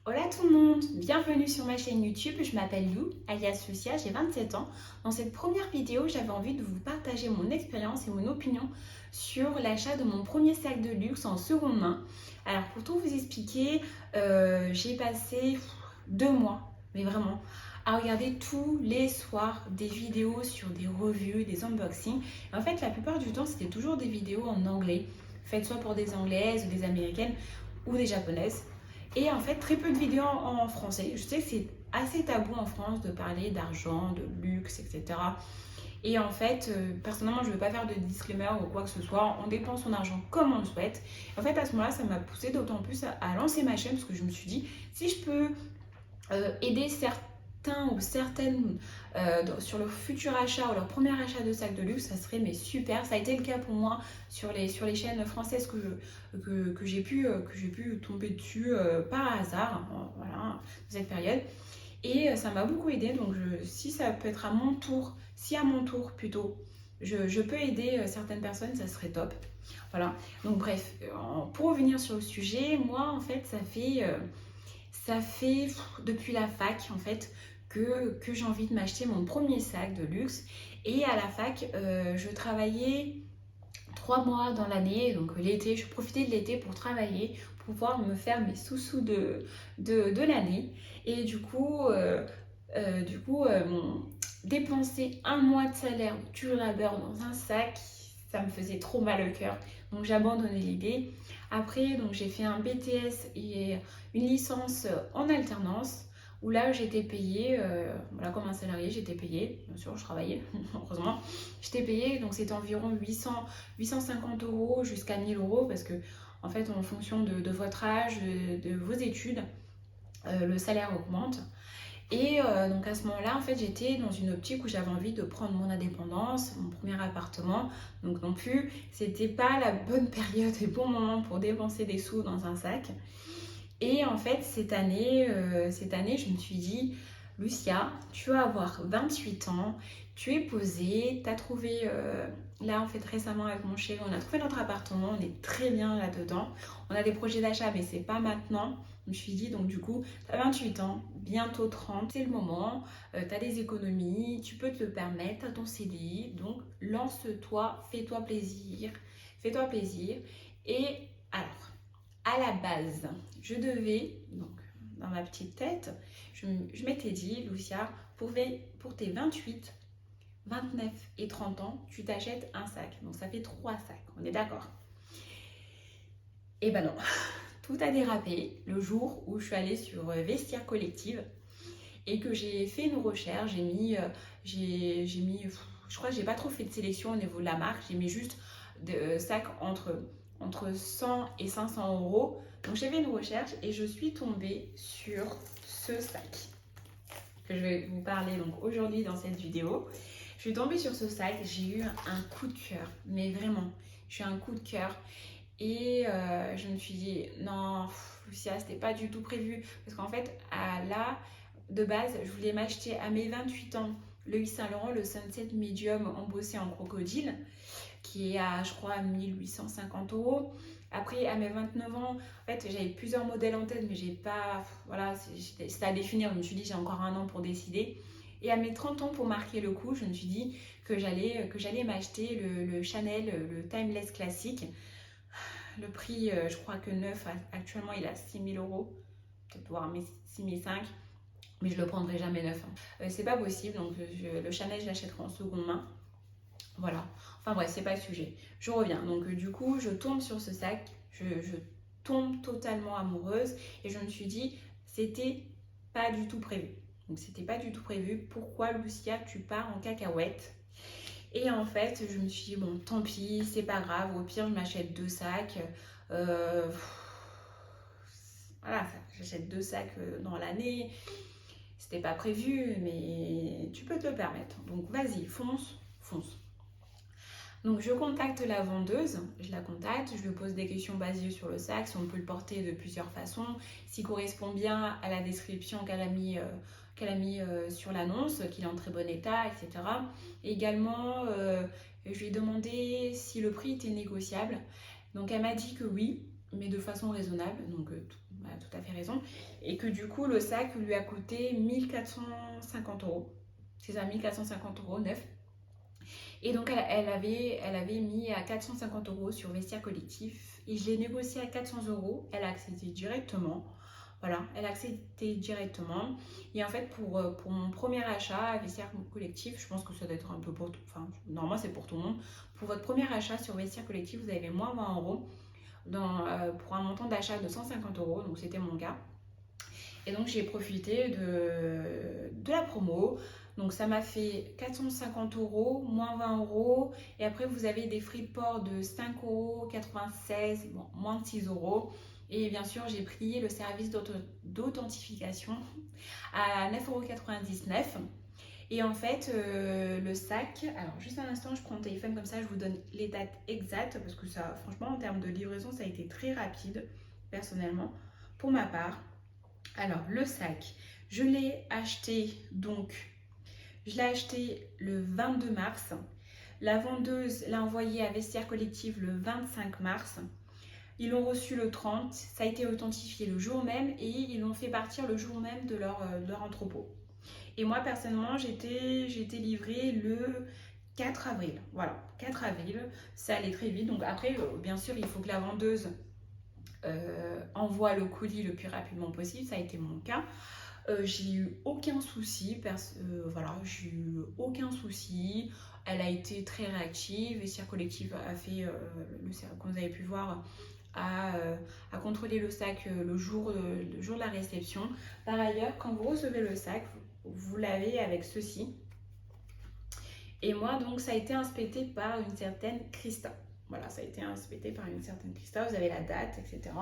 Hola tout le monde, bienvenue sur ma chaîne YouTube, je m'appelle Lou, alias Lucia, j'ai 27 ans. Dans cette première vidéo, j'avais envie de vous partager mon expérience et mon opinion sur l'achat de mon premier sac de luxe en seconde main. Alors pour tout vous expliquer, j'ai passé 2 mois, mais vraiment, à regarder tous les soirs des vidéos sur des revues, des unboxings. Et en fait, la plupart du temps, c'était toujours des vidéos en anglais, faites soit pour des anglaises, des américaines ou des japonaises. Et en fait, très peu de vidéos en français. Je sais que c'est assez tabou en France de parler d'argent, de luxe, etc. Et en fait, personnellement, je ne veux pas faire de disclaimer ou quoi que ce soit. On dépense son argent comme on le souhaite. En fait, à ce moment-là, ça m'a poussé d'autant plus à lancer ma chaîne parce que je me suis dit, si je peux aider certains ou certaines sur leur futur achat ou leur premier achat de sac de luxe, ça serait mais super. Ça a été le cas pour moi sur les chaînes françaises que j'ai pu tomber dessus par hasard, voilà, dans cette période. Et ça m'a beaucoup aidé. Donc si ça peut être à mon tour, si à mon tour plutôt, je peux aider certaines personnes, ça serait top. Voilà. Donc bref, pour revenir sur le sujet, moi en fait ça fait depuis la fac en fait que j'ai envie de m'acheter mon premier sac de luxe. Et à la fac, je travaillais 3 mois dans l'année, donc l'été, je profitais de l'été pour travailler, pour pouvoir me faire mes sous-sous de l'année. Et dépenser un mois de salaire du labeur dans un sac, ça me faisait trop mal au cœur. Donc j'ai abandonné l'idée. Après, donc j'ai fait un BTS et une licence en alternance où là j'étais payée, voilà, comme un salarié, j'étais payée, bien sûr je travaillais, heureusement, j'étais payée, donc c'était environ 850 euros jusqu'à 1000 euros parce que en fait en fonction de votre âge, de vos études, le salaire augmente. Et donc à ce moment-là, en fait, j'étais dans une optique où j'avais envie de prendre mon indépendance, mon premier appartement. Donc non plus, c'était pas la bonne période et bon moment pour dépenser des sous dans un sac. Et en fait, cette année, je me suis dit, Lucia, tu vas avoir 28 ans, tu es posée, tu as trouvé, là en fait récemment avec mon chéri, on a trouvé notre appartement, on est très bien là-dedans. On a des projets d'achat, mais c'est pas maintenant. Je me suis dit, donc du coup, tu as 28 ans, bientôt 30, c'est le moment, tu as des économies, tu peux te le permettre, tu as ton CDI, donc lance-toi, fais-toi plaisir, fais-toi plaisir. Et alors, à la base, je devais, donc dans ma petite tête, je m'étais dit, Lucia, pour tes 28, 29 et 30 ans, tu t'achètes un sac. Donc ça fait 3 sacs, on est d'accord? Et ben non, tout a dérapé le jour où je suis allée sur Vestiaire Collective et que j'ai fait une recherche. Je crois que j'ai pas trop fait de sélection au niveau de la marque. J'ai mis juste de sacs entre 100 et 500 euros. Donc j'ai fait une recherche et je suis tombée sur ce sac que je vais vous parler donc aujourd'hui dans cette vidéo. Je suis tombée sur ce sac, j'ai eu un coup de cœur, mais vraiment, j'ai eu un coup de cœur. Et je me suis dit, non, Lucia, c'était pas du tout prévu. Parce qu'en fait, de base, je voulais m'acheter à mes 28 ans le Yves Saint Laurent, le Sunset Medium embossé en crocodile, qui est à, je crois, 1850 euros. Après, à mes 29 ans, en fait, j'avais plusieurs modèles en tête, mais j'ai pas. Voilà, c'était à définir. Je me suis dit, j'ai encore un an pour décider. Et à mes 30 ans, pour marquer le coup, je me suis dit que j'allais m'acheter le Chanel, le Timeless classique. Le prix, je crois que neuf, actuellement, il est à 6 000 euros, peut-être voire 6 500, mais je le prendrai jamais neuf, hein. C'est pas possible, donc le Chanel, je l'achèterai en seconde main. Voilà. Enfin bref, c'est pas le sujet. Je reviens. Donc du coup, je tombe sur ce sac, je tombe totalement amoureuse et je me suis dit, c'était pas du tout prévu. Donc c'était pas du tout prévu. Pourquoi, Lucia, tu pars en cacahuète? Et en fait, je me suis dit, bon, tant pis, c'est pas grave. Au pire, je m'achète 2 sacs. Euh, voilà, j'achète 2 sacs dans l'année. C'était pas prévu, mais tu peux te le permettre. Donc vas-y, fonce, fonce. Donc je contacte la vendeuse, je la contacte, je lui pose des questions basées sur le sac, si on peut le porter de plusieurs façons, s'il correspond bien à la description qu'elle a mis sur l'annonce, qu'il est en très bon état, etc. Et également, je lui ai demandé si le prix était négociable. Donc elle m'a dit que oui, mais de façon raisonnable. Donc a tout à fait raison. Et que du coup, le sac lui a coûté 1450 euros. C'est ça, 1450 euros neuf. Et donc, elle avait mis à 450 euros sur Vestiaire Collectif. Et je l'ai négocié à 400 euros. Elle a accepté directement. Voilà, elle a accepté directement. Et en fait, pour mon premier achat à Vestiaire Collectif, je pense que ça doit être un peu pour tout. Enfin, normalement, c'est pour tout le monde. Pour votre premier achat sur Vestiaire Collectif, vous avez moins 20 euros pour un montant d'achat de 150 euros. Donc, c'était mon cas. Et donc, j'ai profité de la promo. Donc, ça m'a fait 450 euros, moins 20 euros. Et après, vous avez des frais de port de 5,96 euros, bon, moins de 6 euros. Et bien sûr, j'ai pris le service d'authentification à 9,99 euros. Et en fait, le sac, alors juste un instant, je prends le téléphone comme ça, je vous donne les dates exactes parce que ça, franchement, en termes de livraison, ça a été très rapide, personnellement, pour ma part. Alors, le sac, je l'ai acheté le 22 mars. La vendeuse l'a envoyé à Vestiaire Collectif le 25 mars. Ils l'ont reçu le 30, ça a été authentifié le jour même et ils l'ont fait partir le jour même de leur entrepôt. Et moi, personnellement, j'ai été livrée le 4 avril. Voilà, 4 avril, ça allait très vite. Donc après, bien sûr, il faut que la vendeuse envoie le colis le plus rapidement possible. Ça a été mon cas. J'ai eu aucun souci. Voilà, j'ai eu aucun souci. Elle a été très réactive. Vestiaire Collectif a fait, comme vous avez pu voir, à contrôler le sac le jour de la réception. Par ailleurs, quand vous recevez le sac, vous l'avez avec ceci. Et moi, donc, ça a été inspecté par une certaine Christa. Voilà, ça a été inspecté par une certaine Christa. Vous avez la date, etc.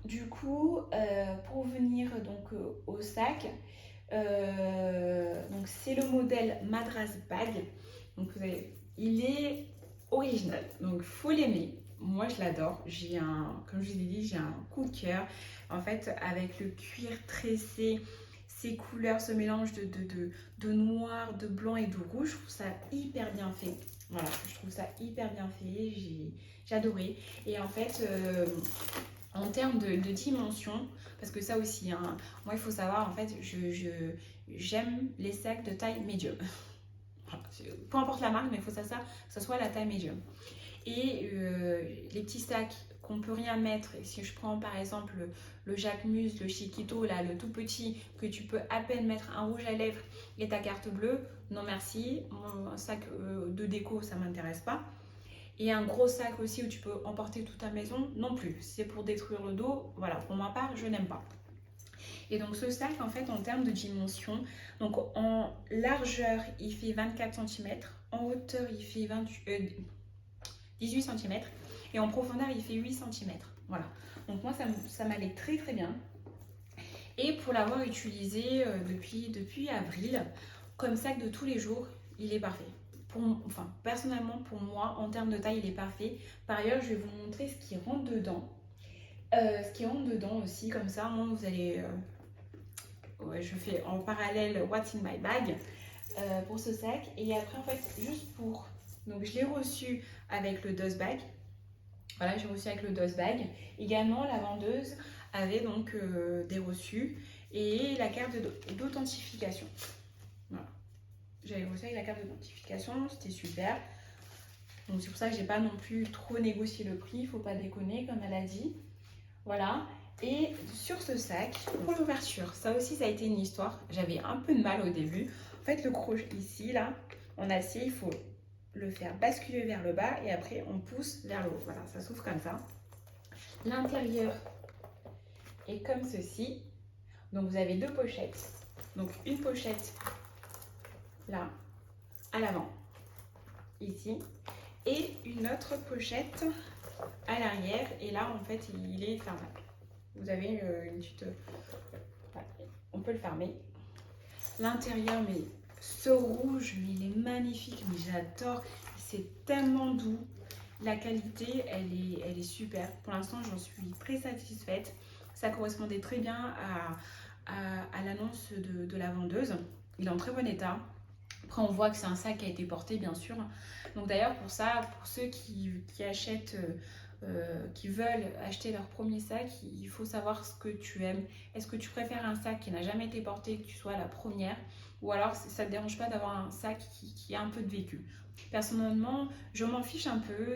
Du coup, pour venir donc au sac, donc c'est le modèle Madras Bag. Donc il est original, donc faut l'aimer. Moi je l'adore. Comme je vous ai dit, j'ai un coup de cœur. En fait, avec le cuir tressé, ces couleurs, ce mélange de noir, de blanc et de rouge, je trouve ça hyper bien fait. Voilà, je trouve ça hyper bien fait. J'ai adoré. Et en fait, en termes de dimension, parce que ça aussi, hein, moi il faut savoir, en fait, j'aime les sacs de taille médium. Voilà, peu importe la marque, mais il faut que ça soit la taille médium. Et les petits sacs qu'on peut rien mettre, si je prends par exemple le Jacquemus, le Chiquito, là, le tout petit, que tu peux à peine mettre un rouge à lèvres et ta carte bleue, non merci, mon sac de déco, ça m'intéresse pas. Et un gros sac aussi où tu peux emporter toute ta maison, non plus. Si c'est pour détruire le dos, voilà, pour ma part, je n'aime pas. Et donc ce sac, en fait, en termes de dimension, donc en largeur, il fait 24 cm, en hauteur, il fait 18 cm, et en profondeur, il fait 8 cm. Voilà. Donc moi, ça m'allait très très bien. Et pour l'avoir utilisé depuis avril, comme sac de tous les jours, il est parfait. Personnellement, pour moi, en termes de taille, il est parfait. Par ailleurs, je vais vous montrer ce qui rentre dedans. Ce qui rentre dedans aussi, comme ça, hein, vous allez... je fais en parallèle What's in my bag pour ce sac. Et après, en fait, juste pour... Donc, je l'ai reçu avec le DOS bag. Voilà, j'ai reçu avec le DOS bag. Également, la vendeuse avait donc des reçus et la carte d'authentification. Voilà. J'avais reçu avec la carte d'authentification, c'était super. Donc c'est pour ça que j'ai pas non plus trop négocié le prix, il faut pas déconner comme elle a dit. Voilà. Et sur ce sac, pour l'ouverture, ça aussi ça a été une histoire. J'avais un peu de mal au début. En fait le crochet ici là, en acier, il faut le faire basculer vers le bas et après on pousse vers le haut. Voilà, ça s'ouvre comme ça. L'intérieur est comme ceci. Donc vous avez deux pochettes. Donc une pochette là, à l'avant, ici, et une autre pochette à l'arrière, et là en fait il est fermable. Vous avez une petite... on peut le fermer. L'intérieur, mais ce rouge, mais il est magnifique, mais j'adore, c'est tellement doux. La qualité, elle est super. Pour l'instant, j'en suis très satisfaite. Ça correspondait très bien à l'annonce de la vendeuse. Il est en très bon état. Après, on voit que c'est un sac qui a été porté, bien sûr. Donc d'ailleurs, pour ça, pour ceux qui achètent qui veulent acheter leur premier sac, il faut savoir ce que tu aimes. Est-ce que tu préfères un sac qui n'a jamais été porté, que tu sois la première, ou alors ça ne te dérange pas d'avoir un sac qui a un peu de vécu? Personnellement, je m'en fiche un peu,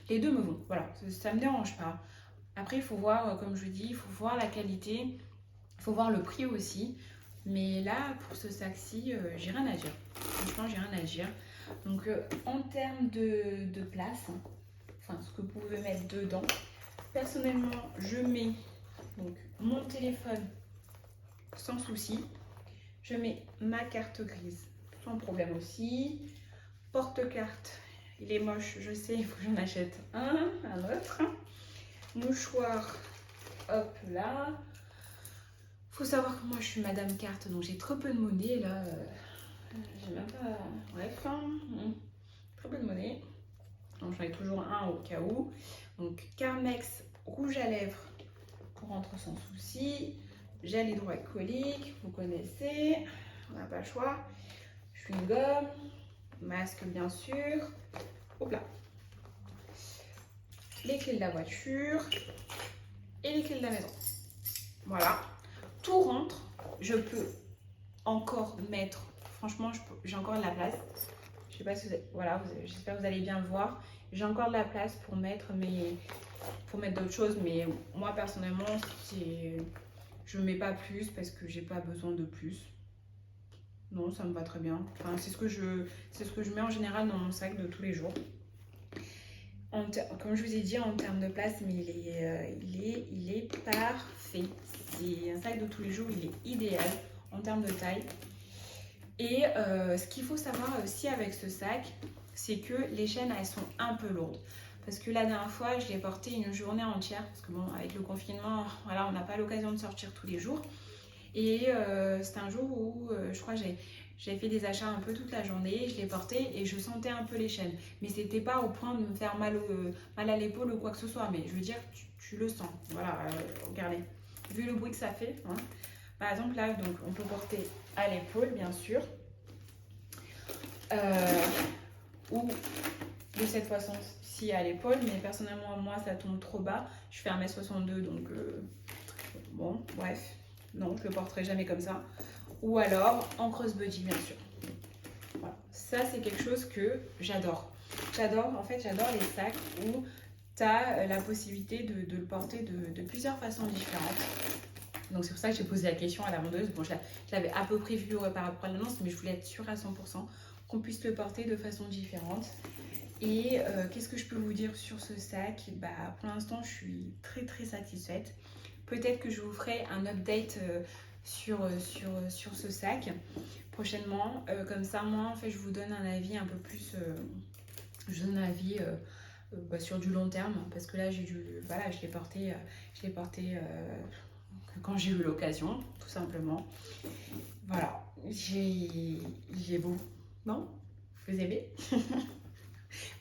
les deux me vont, voilà, ça ne me dérange pas. Après, il faut voir, comme je dis, il faut voir la qualité, il faut voir le prix aussi. Mais là, pour ce sac-ci, j'ai rien à dire. Franchement, j'ai rien à dire. Donc, en termes de place, enfin, ce que vous pouvez mettre dedans, personnellement, je mets donc, mon téléphone sans souci. Je mets ma carte grise sans problème aussi. Porte-carte, il est moche, je sais, il faut que j'en achète un autre. Mouchoir, hop là. Faut savoir que moi je suis madame carte, donc j'ai trop peu de monnaie là. J'ai même pas. Bref, très peu de monnaie. Donc j'en ai toujours un au cas où. Donc Carmex rouge à lèvres pour rentrer sans souci. Gel hydroalcoolique, vous connaissez. On n'a pas le choix. Chewing-gum, masque bien sûr. Hop là. Les clés de la voiture et les clés de la maison. Voilà. Tout rentre, je peux encore mettre, franchement j'ai encore de la place, je sais pas si vous avez, voilà, j'espère que vous allez bien le voir, j'ai encore de la place pour mettre d'autres choses, mais moi personnellement je mets pas plus parce que j'ai pas besoin de plus. Non, ça me va très bien, enfin, c'est ce que je mets en général dans mon sac de tous les jours. Comme je vous ai dit, en termes de place, mais il est parfait. C'est un sac de tous les jours, il est idéal en termes de taille. Et ce qu'il faut savoir aussi avec ce sac, c'est que les chaînes, elles sont un peu lourdes. Parce que la dernière fois, je l'ai porté une journée entière. Parce que bon, avec le confinement, voilà, on n'a pas l'occasion de sortir tous les jours. Et c'était un jour où je crois que j'ai fait des achats un peu toute la journée, je l'ai porté et je sentais un peu les chaînes. Mais c'était pas au point de me faire mal à l'épaule ou quoi que ce soit. Mais je veux dire, tu le sens. Voilà, regardez. Vu le bruit que ça fait. Hein. Par exemple, là, donc, on peut porter à l'épaule, bien sûr. Ou de cette façon-ci à l'épaule. Mais personnellement, moi, ça tombe trop bas. Je fais 1m62, donc bon, bref. Non, je le porterai jamais comme ça. Ou alors en crossbody, bien sûr. Voilà. Ça, c'est quelque chose que j'adore. En fait, j'adore les sacs où tu as la possibilité de le porter de plusieurs façons différentes. Donc, c'est pour ça que j'ai posé la question à la vendeuse. Bon, je l'avais à peu près vu par rapport à l'annonce, mais je voulais être sûre à 100% qu'on puisse le porter de façon différente. Et qu'est-ce que je peux vous dire sur ce sac? Bah, pour l'instant, je suis très très satisfaite. Peut-être que je vous ferai un update sur ce sac prochainement. Comme ça, moi, en fait, je vous donne un avis un peu plus... je donne un avis sur du long terme. Parce que là, voilà, je l'ai porté quand j'ai eu l'occasion, tout simplement. Voilà. J'ai beau. Non? Vous aimez?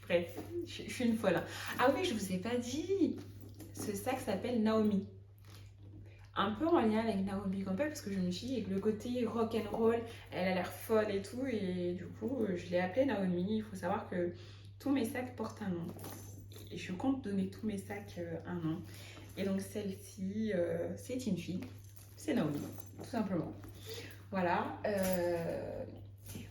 Bref, je suis une folle. Ah oui, je vous ai pas dit. Ce sac s'appelle Naomi. Un peu en lien avec Naomi Campbell parce que je me suis dit, avec le côté rock and roll, elle a l'air folle et tout. Et du coup, je l'ai appelée Naomi. Il faut savoir que tous mes sacs portent un nom. Et je compte donner tous mes sacs un nom. Et donc celle-ci, c'est une fille. C'est Naomi, tout simplement. Voilà.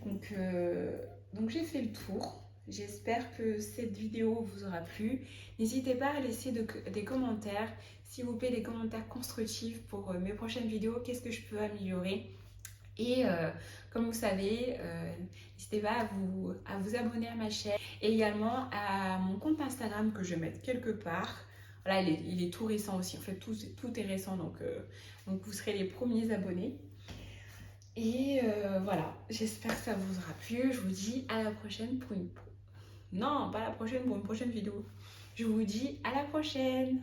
Donc j'ai fait le tour. J'espère que cette vidéo vous aura plu. N'hésitez pas à laisser des commentaires, s'il vous plaît, des commentaires constructifs pour mes prochaines vidéos. Qu'est-ce que je peux améliorer? Et comme vous savez, n'hésitez pas à vous abonner à ma chaîne et également à mon compte Instagram que je vais mettre quelque part. Voilà, il est tout récent aussi. En fait, tout est récent, donc vous serez les premiers abonnés. Et voilà, j'espère que ça vous aura plu. Je vous dis à la prochaine pour une... Non, pas la prochaine, pour une prochaine vidéo. Je vous dis à la prochaine.